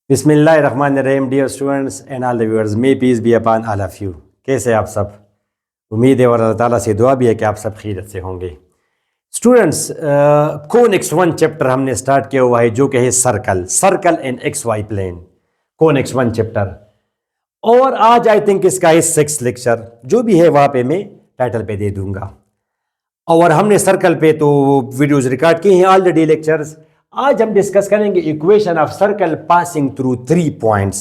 बिस्मिल्लाहिर्रहमानिर्रहीम dear students and all the viewers, may peace be upon all of you. कैसे आप सब? उम्मीद है और अल्लाह ताला से दुआ भी है कि आप सब खैरियत से होंगे। स्टूडेंट्स, कोनिक्स वन चैप्टर हमने स्टार्ट किया हुआ है जो कि है circle and x y plane. Conics one chapter, और आज आई थिंक इसका है 6th लेक्चर। जो भी है वहाँ पे मैं टाइटल पे दे दूंगा। और हमने सर्कल पे तो वीडियोज रिकॉर्ड किए हैं ऑलरेडी लेक्चर्स। आज हम डिस्कस करेंगे equation of circle passing through 3 points.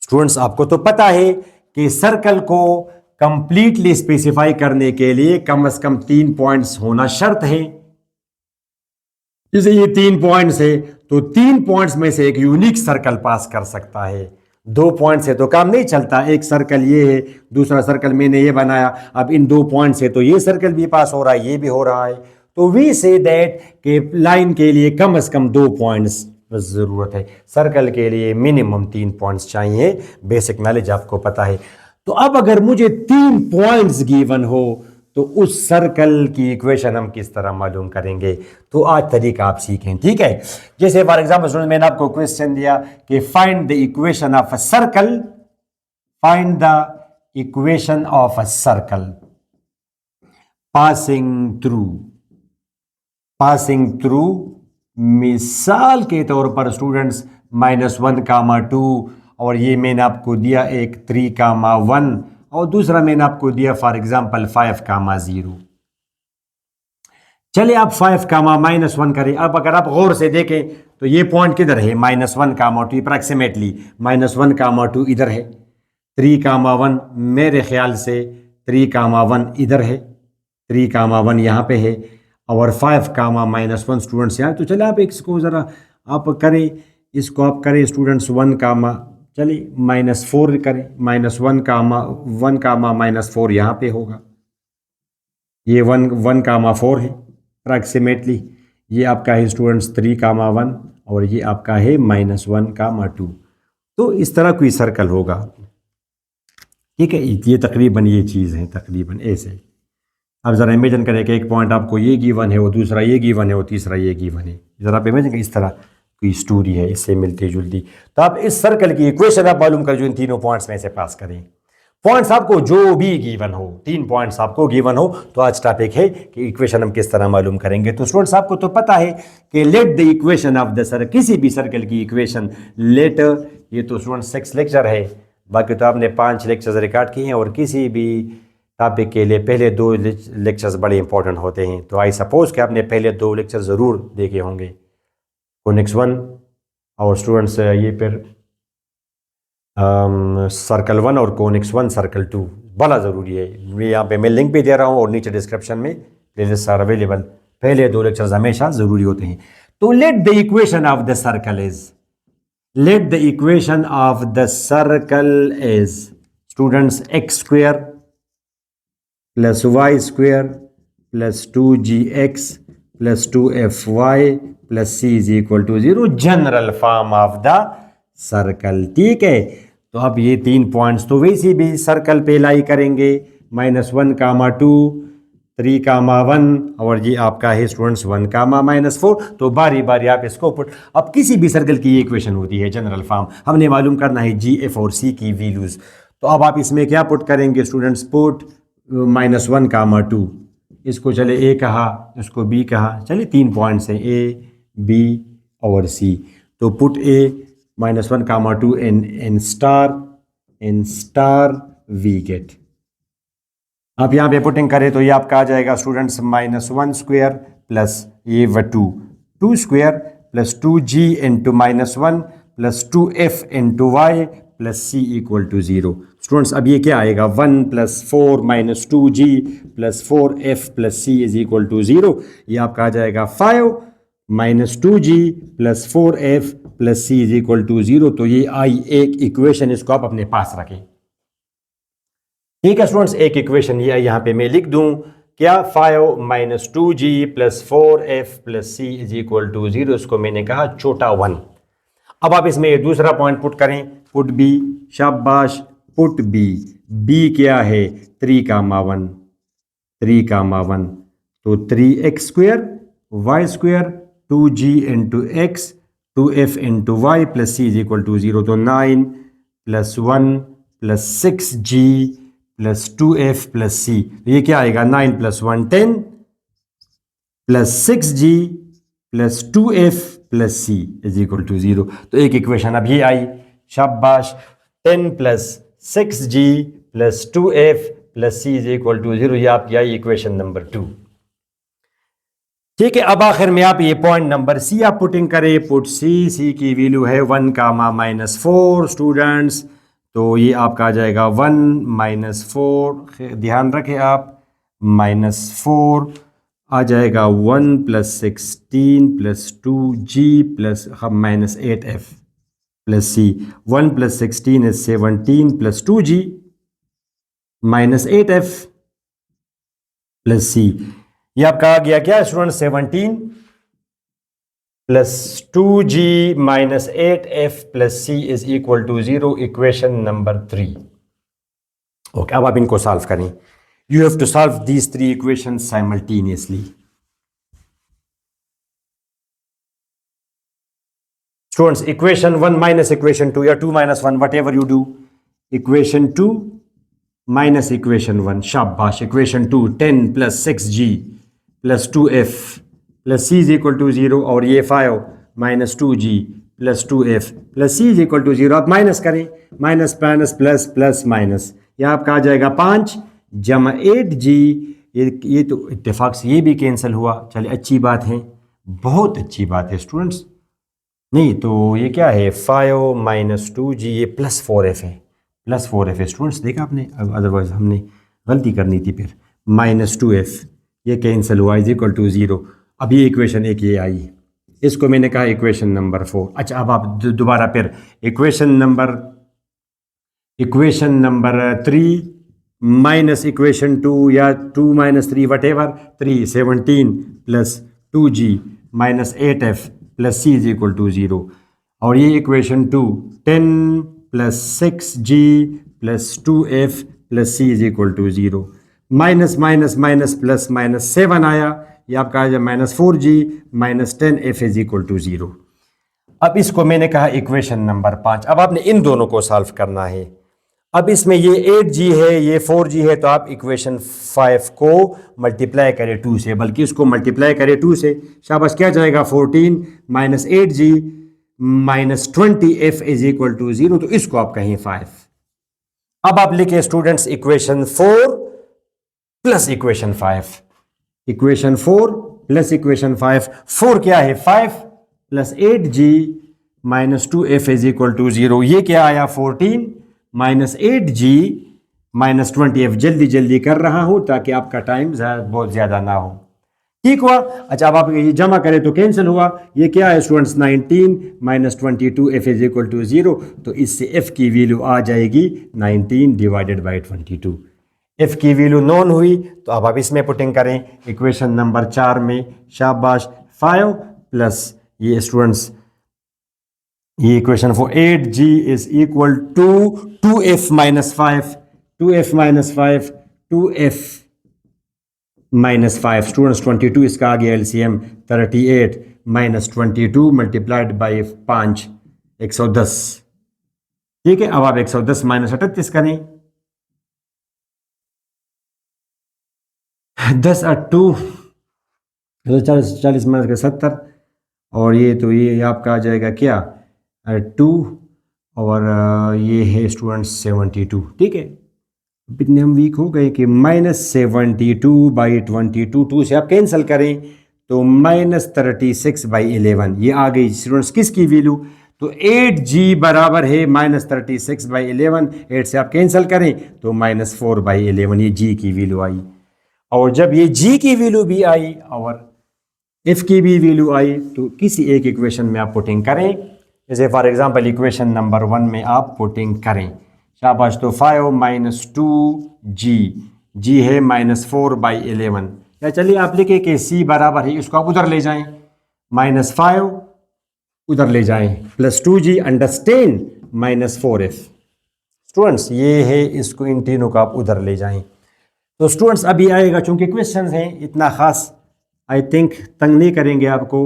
Students, आपको तो पता है कि सर्कल को कंप्लीटली स्पेसिफाई करने के लिए कम से कम 3 पॉइंट्स होना शर्त है। जैसे ये 3 पॉइंट्स है तो 3 पॉइंट्स में से एक यूनिक सर्कल पास कर सकता है। 2 पॉइंट से तो काम नहीं चलता। एक सर्कल ये है, दूसरा सर्कल मैंने ये बनाया, अब इन 2 पॉइंट से तो ये सर्कल भी पास हो रहा है, ये भी हो रहा है। तो वी से दैट कि लाइन के लिए कम से कम 2 पॉइंट्स जरूरत है। सर्कल के लिए मिनिमम 3 पॉइंट्स चाहिए। बेसिक नॉलेज आपको पता है। तो अब अगर मुझे 3 पॉइंट्स गिवन हो तो उस सर्कल की इक्वेशन हम किस तरह मालूम करेंगे, तो आज तरीका आप सीखें, ठीक है। जैसे फॉर एग्जाम्पल मैंने आपको क्वेश्चन दिया कि find the equation of a circle, find the equation of a circle passing through मिसाल के तौर पर स्टूडेंट्स -1, 2, और ये मैंने आपको दिया एक 3, 1, और दूसरा मैंने आपको दिया फॉर एग्जांपल 5, 0। चलिए आप 5, -1 करें। अब अगर आप गौर से देखें तो ये पॉइंट किधर है? -1, 2, अप्रॉक्सीमेटली -1, 2 इधर है। 3, 1 मेरे ख्याल से 3, 1 इधर है। 3, 1 यहाँ पे है, और 5, -1 स्टूडेंट्स यहाँ। तो चलिए आप इसको ज़रा आप करें, इसको आप करें स्टूडेंट्स 1, चलिए -4 करें। -1, 1, -4 यहाँ पे होगा। ये 1, 4 है अप्रॉक्सीमेटली। ये आपका है स्टूडेंट्स 3, 1, और ये आपका है -1, 2। तो इस तरह कोई सर्कल होगा, ठीक है। ये तकरीबन ये चीज़ है, तकरीबन ऐसे। अब ज़रा इमेजिन करें कि एक पॉइंट आपको ये गिवन है, वो दूसरा ये गिवन है, वो तीसरा ये गिवन है। ज़रा आप इमेजिन करें इस तरह कोई स्टोरी है, इससे मिलती जुलती। तो आप इस सर्कल की इक्वेशन आप मालूम कर जो इन तीनों पॉइंट्स में से पास करें। पॉइंट्स आपको जो भी गिवन हो, 3 पॉइंट्स आपको गिवन हो, तो आज टॉपिक है कि इक्वेशन हम किस तरह मालूम करेंगे। तो स्टूडेंट्स, आपको तो पता है कि let the equation of the circle, किसी भी सर्कल की इक्वेशन लेट, ये तो स्टूडेंट्स 6 लेक्चर है, बाकी तो आपने 5 लेक्चर्स रिकॉर्ड किए हैं। और किसी भी टॉपिक के लिए पहले 2 लेक्चर्स बड़े इंपॉर्टेंट होते हैं। तो आई सपोज कि आपने पहले 2 लेक्चर ज़रूर देखे होंगे, कोनिक्स 1 और स्टूडेंट्स ये फिर सर्कल 1 और कोनिक्स 1 सर्कल 2 बड़ा ज़रूरी है। यहाँ पे मैं लिंक भी दे रहा हूँ और नीचे डिस्क्रिप्शन में प्लेलिस्ट आर अवेलेबल। पहले 2 लेक्चर्स हमेशा ज़रूरी होते हैं। तो let the equation of the circle is students x² + y² + 2gx + 2fy + c = 0, general form of the circle, ठीक है। तो अब ये 3 पॉइंट्स तो वैसे भी सर्कल पे लाई करेंगे, -1, 2, 3, 1, और ये आपका है स्टूडेंट्स 1, -4। तो बारी बारी आप इसको पुट। अब किसी भी सर्कल की ये इक्वेशन होती है जनरल फॉर्म, हमने मालूम करना है जी, एफ और सी की वैल्यूज। तो अब आप इसमें क्या पुट करेंगे स्टूडेंट्स? पुट -1, 2, इसको चले ए कहा, इसको बी कहा, चलिए 3 पॉइंट्स हैं ए, बी और सी। तो put A -1, 2 in star we get. आप यहाँ पे पुटिंग करें तो ये आपका आ जाएगा स्टूडेंट्स -1² प्लस ये 2² + 2g × -1 + 2f × y + c = 0। Students, अब ये क्या आएगा? 1 + 4 - 2g + 4f + c = 0। ये आपका आ जाएगा 5 - 2g + 4f + c = 0। तो ये आई एक इक्वेशन, इसको आप अपने पास रखें, ठीक है स्टूडेंट्स। एक इक्वेशन ये यहाँ पे मैं लिख दूं, क्या? 5 - 2g + 4f + c = 0, इसको मैंने कहा छोटा 1। अब आप इसमें दूसरा पॉइंट पुट करें, पुट बी, शाबाश, पुट बी। बी क्या है? 3, 1, 3, 1, तो 3x² y² 2g × x 2f into Y plus C is equal to 0। तो 9 plus 1 plus 6g plus 2f plus C, तो ये क्या आएगा 9 plus 1 10 plus 6g plus 2f plus C is equal to 0। तो एक इक्वेशन अब ये आई, शाबाश। 10 plus 6g plus 2f plus C is equal to 0, ये आपकी आई इक्वेशन नंबर 2। ठीक है, अब आखिर में आप ये पॉइंट नंबर सी आप पुटिंग करें। पुट सी की वैल्यू है 1 कामा -4 स्टूडेंट्स, तो ये आपका आ जाएगा 1 -4, ध्यान रखें आप, -4 आ जाएगा 1 plus 16 plus 2g plus -8f plus C. 1 plus 16 is 17 plus 2g -8f plus C. ये आपका आ गया क्या student 17 plus 2g -8f plus C is equal to 0, equation number 3। Okay, अब आप इनको सॉल्व करें। You have to solve these 3 equations simultaneously. Students, equation 1 minus equation 2 या 2 minus 1, whatever you do, equation 2 minus equation 1, शाबाश। Equation 2 10 plus 6g plus 2f plus C is equal to 0, और ये 5 minus 2g plus 2f plus C is equal to 0। आप minus करें, minus minus plus plus minus, यह आपका आ जाएगा 5 जमा 8g। ये तो इत्तेफाक से ये भी कैंसिल हुआ, चलिए अच्छी बात है, बहुत अच्छी बात है स्टूडेंट्स। नहीं तो ये क्या है 5 माइनस 2g, ये प्लस 4f है, प्लस 4f है स्टूडेंट्स, देखा आपने, अदरवाइज हमने गलती करनी थी। फिर माइनस 2f ये कैंसिल हुआ इज इक्वल टू 0। अब ये इक्वेशन एक ये आई, इसको मैंने कहा इक्वेशन नंबर 4। अच्छा, अब आप दोबारा फिर इक्वेशन नंबर 3 माइनस इक्वेशन 2 या 2 minus 3 whatever 3, 17 plus 2g minus 8f plus C is equal to 0, और ये equation 2 10 plus 6g plus 2f plus C is equal to 0। Minus minus minus plus minus 7 आया, ये आपका आ जाए minus 4g minus 10f is equal to 0। अब इसको मैंने कहा इक्वेशन नंबर 5। अब आपने इन दोनों को सॉल्व करना है। अब इसमें ये 8g है, ये 4g है, तो आप इक्वेशन 5 को मल्टीप्लाई करें 2 से, बल्कि इसको मल्टीप्लाई करें 2 से, शाबाश। क्या जाएगा 14 minus 8g minus 20f is equal to 0, तो इसको आप कहें 5। अब आप लिखे students equation 4 plus equation 5, equation 4 plus equation 5। 4 क्या है 5 plus 8g minus 2f is equal to 0, ये क्या आया 14 माइनस 8g माइनस 20f। जल्दी जल्दी कर रहा हूं ताकि आपका टाइम बहुत ज्यादा ना हो, ठीक हुआ। अच्छा, अब आप ये जमा करें तो कैंसिल हुआ, ये क्या है students 19 minus 22f is equal to 0, तो इससे f की वैल्यू आ जाएगी 19 डिवाइडेड बाई 22। f की वैल्यू नॉन हुई, तो अब आप इसमें पुटिंग करें इक्वेशन नंबर 4 में, शाबाश। 5 प्लस ये स्टूडेंट्स ये equation 4 8g is equal to 2f minus 5, 2f minus 5, 2f minus 5 students 22, इसका आ गया एलसीएम 38 माइनस 22 मल्टीप्लाइड बाई 5 110। ठीक है, अब आप 110 माइनस 38 करें, 10 और 2 40 माइनस का 70, और ये तो ये आपका आ जाएगा क्या 2, और ये है स्टूडेंट्स 72। ठीक है, इतने हम वीक हो गए कि माइनस 72 बाई 22, 2 से आप कैंसिल करें तो माइनस 36 बाई 11, ये आ गई स्टूडेंट्स किसकी वैल्यू, तो 8g बराबर है माइनस 36 बाई 11। 8 से आप कैंसिल करें तो माइनस 4 बाई 11, ये g की वैल्यू आई। और जब ये g की वैल्यू भी आई और f की भी वैल्यू आई, तो किसी एक इक्वेशन में आप पुटिंग करें, जैसे फॉर एग्जांपल इक्वेशन नंबर 1 में आप पुटिंग करें, शाबाश। तो 5 माइनस 2g, g है माइनस 4 बाई 11, या चलिए आप लिखे कि c बराबर है, इसको आप उधर ले जाएं, माइनस 5 उधर ले जाएं, plus 2g understand minus 4f। Students ये है, इसको इन तीनों को आप उधर ले जाएं। तो स्टूडेंट्स अभी आएगा, चूंकि क्वेश्चन हैं इतना खास आई थिंक तंग नहीं करेंगे आपको,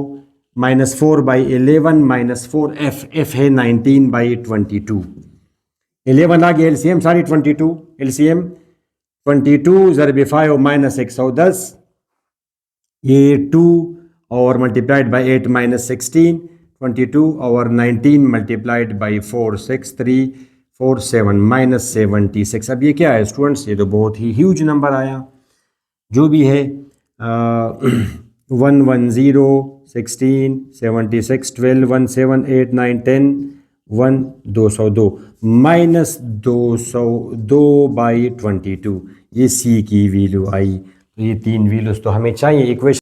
-4/11 -4 f है 19/22। 11 आ गया एलसीएम सारी 22 एलसीएम 22 ज़रब 5 -110 ये 2 और मल्टीप्लाइड बाई 8 -16 22 और 19 मल्टीप्लाइड बाई 4 6 3 4 7 -76। अब ये क्या है स्टूडेंट्स, ये तो बहुत ही ह्यूज नंबर आया जो भी है 110 16 76 12 17 8 9 10 1 202 -202/22 ये सी की वैल्यू आई। तो ये तीन वैल्यूज तो हमें चाहिए equation.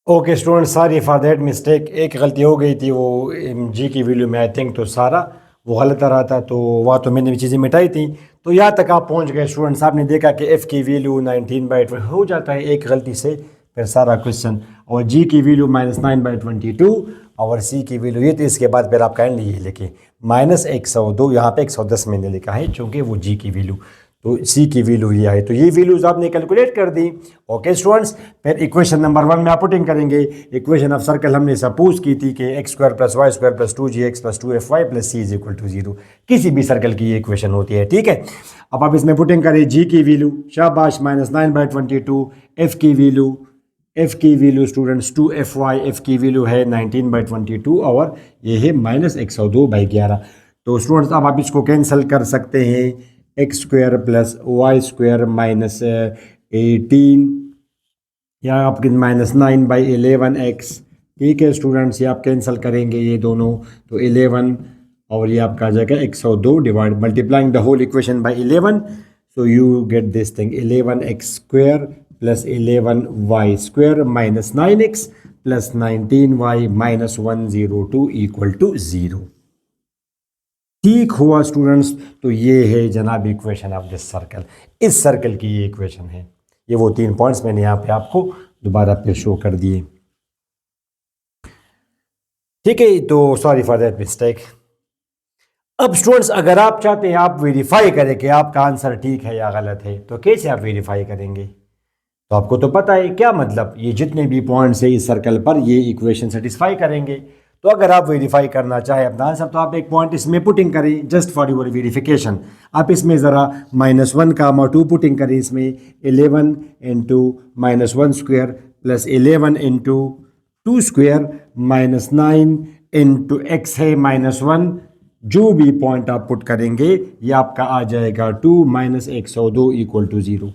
Okay student, sorry for that mistake, एक गलती हो गई थी वो जी की वैल्यू में, आई थिंक तो सारा वो गलत आ रहा था, तो वह तो मैंने भी चीज़ें मिटाई थी। तो यहाँ तक आप पहुँच गए स्टूडेंट्स, आपने देखा कि एफ़ की वैल्यू 19/20 हो जाता है एक गलती से फिर सारा क्वेश्चन, और जी की वैल्यू -9/22 और सी की वैल्यू ये, तो इसके बाद फिर आप कहेंगे ये लिखे -102, यहाँ पे 110 मैंने लिखा है चूँकि वो जी की वैल्यू, तो सी की वैल्यू ये है, तो ये वैल्यूज आपने कैलकुलेट कर दी। ओके स्टूडेंट्स, फिर इक्वेशन नंबर 1 में आप पुटिंग करेंगे। इक्वेशन ऑफ सर्कल हमने सपोज की थी कि x² + y² + 2gx + 2fy + c = 0, किसी भी सर्कल की ये इक्वेशन होती है, ठीक है। अब आप इसमें पुटिंग करें जी की वैल्यू, शाबाश -9/22, एफ की वैल्यू स्टूडेंट्स 2fy, एफ की वैल्यू है 19/22 और ये है -102/11। तो स्टूडेंट्स अब आप इसको कैंसिल कर सकते हैं, x² + y² - 18 या आपके -9/11x, ठीक है स्टूडेंट्स, ये आप कैंसिल करेंगे ये दोनों, तो 11 और ये आपका आ जाएगा 102 divide multiplying the whole equation by 11, so you get this thing 11x² + 11y² - 9x + 19y - 102 = 0। ठीक हुआ स्टूडेंट्स, तो ये है जनाब इक्वेशन ऑफ दिस सर्कल, इस सर्कल की ये इक्वेशन है। ये वो 3 पॉइंट्स मैंने यहाँ पे आपको दोबारा पे शो कर दिए, ठीक है। तो सॉरी फॉर दैट मिस्टेक। अब स्टूडेंट्स अगर आप चाहते हैं आप वेरीफाई करें कि आपका आंसर ठीक है या गलत है, तो कैसे आप वेरीफाई करेंगे? तो आपको तो पता है क्या मतलब, ये जितने भी पॉइंट्स है इस सर्कल पर ये इक्वेशन सेटिस्फाई करेंगे। तो अगर आप वेरीफाई करना चाहें अपना आंसर, तो आप एक पॉइंट इसमें पुटिंग करें जस्ट फॉर योर वेरिफिकेशन। आप इसमें ज़रा -1, 2 पुटिंग करें, इसमें 11 × -1² + 11 × 2² - 9 × x है -1, जो भी पॉइंट आप पुट करेंगे ये आपका आ जाएगा 2 - 102 = 0।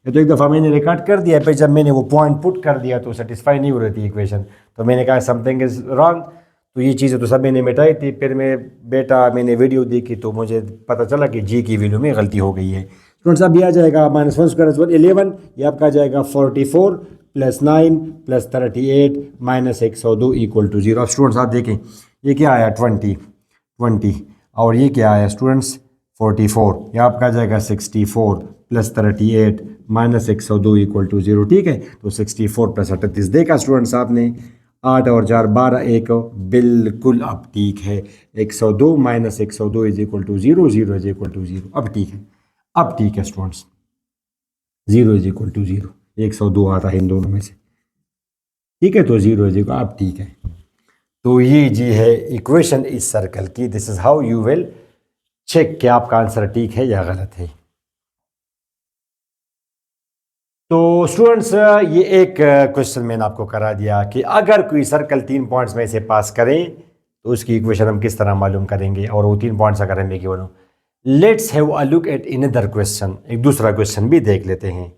ये तो एक दफ़ा मैंने रिकॉर्ड कर दिया, फिर जब मैंने वो पॉइंट पुट कर दिया तो सेटिस्फाई नहीं हो रही थी इक्वेशन, तो मैंने कहा समथिंग इज़ रॉन्ग। तो ये चीज़ें तो सब मैंने मिटाई थी, फिर मैंने वीडियो देखी तो मुझे पता चला कि जी की वैल्यू में गलती हो गई है। स्टूडेंट्स अब ये आ जाएगा -1² 11, ये आपका आ जाएगा 44 + 9 + 38 - 102 = 0। अब स्टूडेंट्स आप देखें ये क्या आया 20 और ये क्या आया स्टूडेंट्स 44, ये आपका आ जाएगा 64 + 38 - 102 = 0, ठीक है। तो 64 + 38 देखा स्टूडेंट्स आपने, 8 और 4 12, 1 बिल्कुल अब ठीक है। 102 - 102 = 0, 0 = 0, अब ठीक है, अब ठीक है स्टूडेंट्स, 0 = 0, 102 आता है इन दोनों में से, ठीक है। तो 0 अब ठीक है। तो ये जी है इक्वेशन इस सर्कल की, this is how you will check कि आपका आंसर ठीक है या गलत है। तो स्टूडेंट्स ये एक क्वेश्चन मैंने आपको करा दिया कि अगर कोई सर्कल 3 पॉइंट्स में से पास करे तो उसकी इक्वेशन हम किस तरह मालूम करेंगे, और वो 3 पॉइंट्स अगर हमें गिवन हो। Let's have a look at another question, एक दूसरा क्वेश्चन भी देख लेते हैं।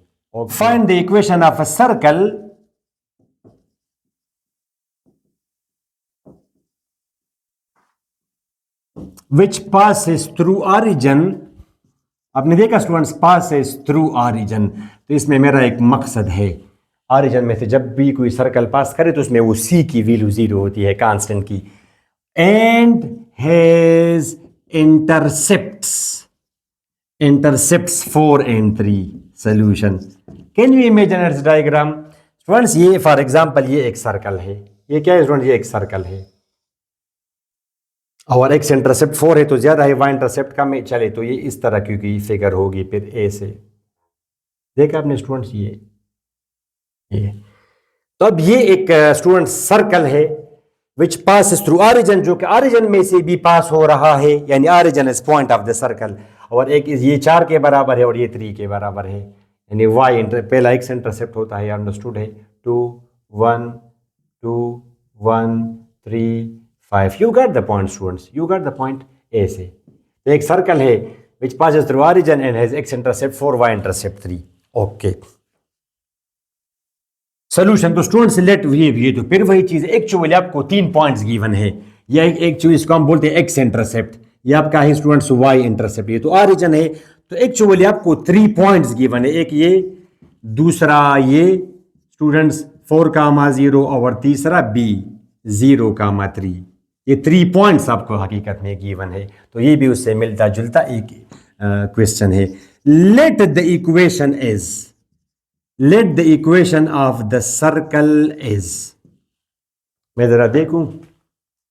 Find the equation of a circle which passes through origin। आपने देखा स्टूडेंट्स passes through origin, तो इसमें मेरा एक मकसद है, ऑरिजिन में से जब भी कोई सर्कल पास करे तो उसमें वो सी की वैल्यू 0 होती है कांस्टेंट की, and has intercepts 4 and 3 solution. Can you imagine it's diagram? Students ये फॉर एग्जांपल ये एक सर्कल है, ये क्या है स्टूडेंट्स, ये एक सर्कल है और एक्स इंटरसेप्ट 4 है तो ज़्यादा है, वाई इंटरसेप्ट कम है, चले तो ये इस तरह की फिगर होगी फिर ए से, देखा आपने स्टूडेंट्स ये तो अब ये एक स्टूडेंट सर्कल है विच पास थ्रू ऑरिजिन, जो कि ऑरिजिन में से भी पास हो रहा है, यानी origin is point of the circle. और एक ये 4 के बराबर है और ये 3 के बराबर है, यानी वाई पहला एक्स इंटरसेप्ट होता है, अंडरस्टूड है। 2 1 2 1 3 5, you got the point students, you got the point A से। तो एक सर्कल है which passes through origin and has x intercept 4 y intercept 3। Okay, solution. तो स्टूडेंट्स लेट ये तो फिर वही चीज, एक्चुअली आपको 3 पॉइंट्स गिवन है, या एक चीज इसको हम बोलते हैं एक्स इंटरसेप्ट, ये आपका है स्टूडेंट्स वाई इंटरसेप्ट, ये तो ऑरिजिन है। तो एक्चुअली आपको 3 पॉइंट्स गिवन है, एक ये, दूसरा ये स्टूडेंट्स 4,0 और तीसरा बी 0,3, ये 3 पॉइंट्स आपको हकीकत में गिवन है। तो ये भी उससे मिलता जुलता एक क्वेश्चन है। Let the equation is, let the equation of the circle is, मैं जरा देखूं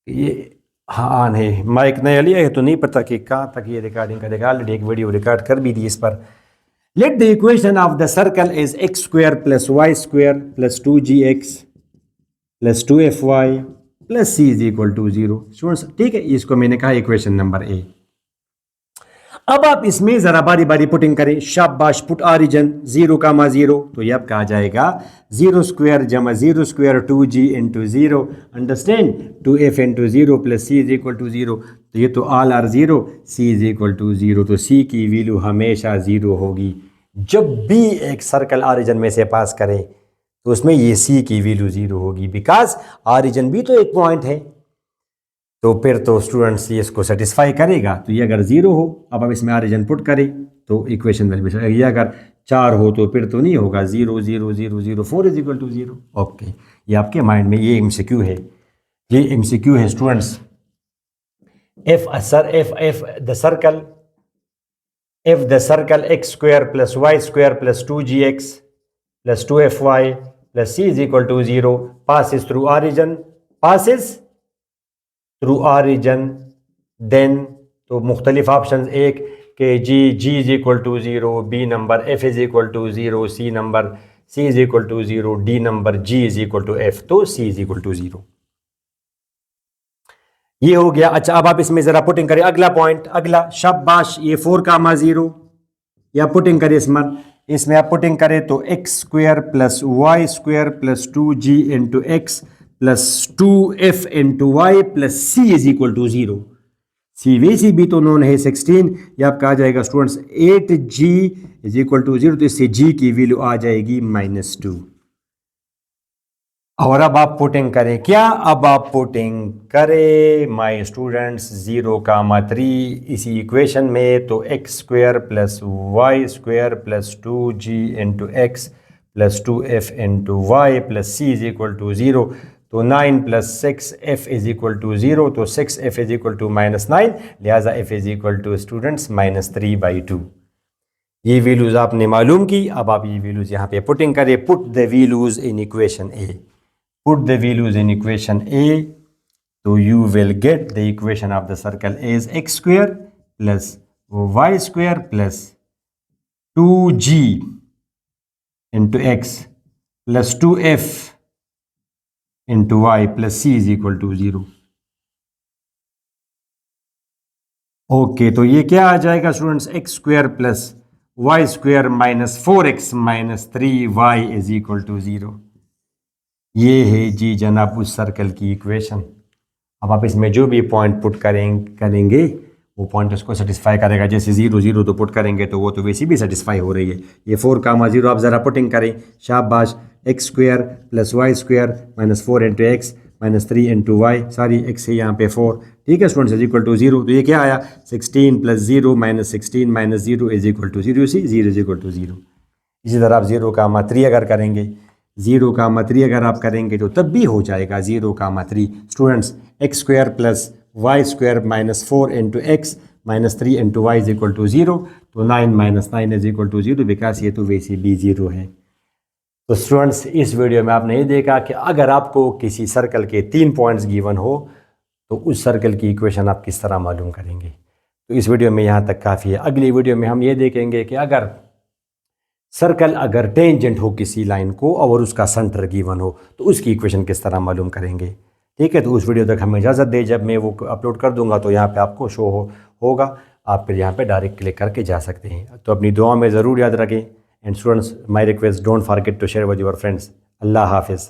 ये, हाँ ऑन है, माइक नया लिया है तो नहीं पता कि कहाँ तक ये रिकॉर्डिंग करेगा, ऑलरेडी एक वीडियो रिकॉर्ड कर भी दी इस पर। let the equation of the circle is x square plus y square plus 2gx plus 2fy plus c is equal to 0। Students ठीक है, इसको मैंने कहा इक्वेशन नंबर ए। अब आप इसमें जरा बारी बारी पुटिंग करें, शाबाश, पुट ऑरिजिन 0,0, तो ये आपका आ जाएगा 0 स्क्वायर जमा 0 square 2g into 0, understand, 2f into 0 plus c is equal to 0। तो ये तो all are 0, c is equal to 0, तो c की वैल्यू हमेशा 0 होगी। जब भी एक सर्कल ऑरिजिन में से पास करें तो उसमें ये c की वैल्यू 0 होगी, बिकॉज ऑरिजिन भी तो एक पॉइंट है। तो फिर तो स्टूडेंट्स ये इसको सेटिस्फाई करेगा। तो ये अगर 0 हो, अब हम इसमें ऑरिजिन पुट करें तो इक्वेशन वैल्यू, ये अगर 4 हो तो फिर तो नहीं होगा, 0 0 0 0 4 इज इक्वल टू 0। ओके, ये आपके माइंड में ये एमसीक्यू है, ये एमसीक्यू है students. If the circle X square plus Y square plus 2gx plus 2fy plus c is equal to 0 passes through origin, passes through origin, then तो मुख्तलिफ option, एक के G is equal to 0, B number F is equal to 0, C number C is equal to 0, D number G is equal to F, तो C is equal to 0। ये हो गया। अच्छा, अब आप इसमें जरा पुटिंग करें अगला पॉइंट, अगला, शाबाश, ये 4,0, या पुटिंग करें इसमें आप पुटिंग करें तो x square plus Y square plus 2g into x plus 2f into Y plus c is equal to 0। C वैसी भी तो नोन है 16, ये आपका आ जाएगा students 8g is equal to 0, तो इससे g की वैल्यू आ जाएगी -2। और अब आप पुटिंग करें क्या, अब आप पुटिंग करें माय स्टूडेंट्स 0,3 इसी इक्वेशन में, तो x square plus Y square plus 2g into x plus 2f into Y plus c is equal to 0। तो 9 plus 6f is equal to 0, तो 6f इज इक्वल टू -9, लिहाजा f is equal to students -3/2। ये values आपने मालूम की। अब आप ये वैल्यूज यहाँ पे पुटिंग करें, put the values in equation A, put the values in equation A, तो you will get the equation of the circle is X square plus Y square plus 2g into x plus 2f into Y plus c is equal to 0। Okay, तो ये क्या आ जाएगा students, x square plus Y square minus 4x minus 3y is equal to 0। ये है जी जनाब उस circle की इक्वेशन। अब आप इसमें जो भी पॉइंट पुट करेंगे वो पॉइंट उसको सेटिस्फाई करेगा। जैसे 0 0 तो पुट करेंगे तो वो तो वैसे भी सेटिस्फाई हो रही है। ये 4,0 आप ज़रा पुटिंग करें, शाबाश, x square plus Y square minus 4 into x minus 3 into y, sorry x है यहाँ पे 4, ठीक है स्टूडेंट्स, इज इक्वल टू 0। तो ये क्या आया, 16 plus 0 minus 16 minus 0 is equal to 0, c 0 is equal to 0। इसी तरह आप 0,3 अगर करेंगे, 0,3 अगर आप करेंगे तो तब भी हो जाएगा 0,3 students, x square plus Y square minus 4 into x minus 3 into y is equal to 0। तो 9 minus 9 is equal to 0, because ये तो वैसे भी 0 है। तो स्टूडेंट्स इस वीडियो में आपने ये देखा कि अगर आपको किसी सर्कल के 3 पॉइंट्स गिवन हो तो उस सर्कल की इक्वेशन आप किस तरह मालूम करेंगे। तो इस वीडियो में यहाँ तक काफ़ी है। अगली वीडियो में हम ये देखेंगे कि अगर सर्कल अगर टेंजेंट हो किसी लाइन को और उसका सेंटर गिवन हो तो उसकी इक्वेशन किस तरह मालूम करेंगे। ठीक है, तो उस वीडियो तक हमें इजाज़त दे, जब मैं वो अपलोड कर दूंगा तो यहाँ पे आपको शो होगा, आप फिर यहाँ पे डायरेक्ट क्लिक करके जा सकते हैं। तो अपनी दुआ में ज़रूर याद रखें। And students, my request, don't forget to share with your friends. अल्लाह हाफिज़।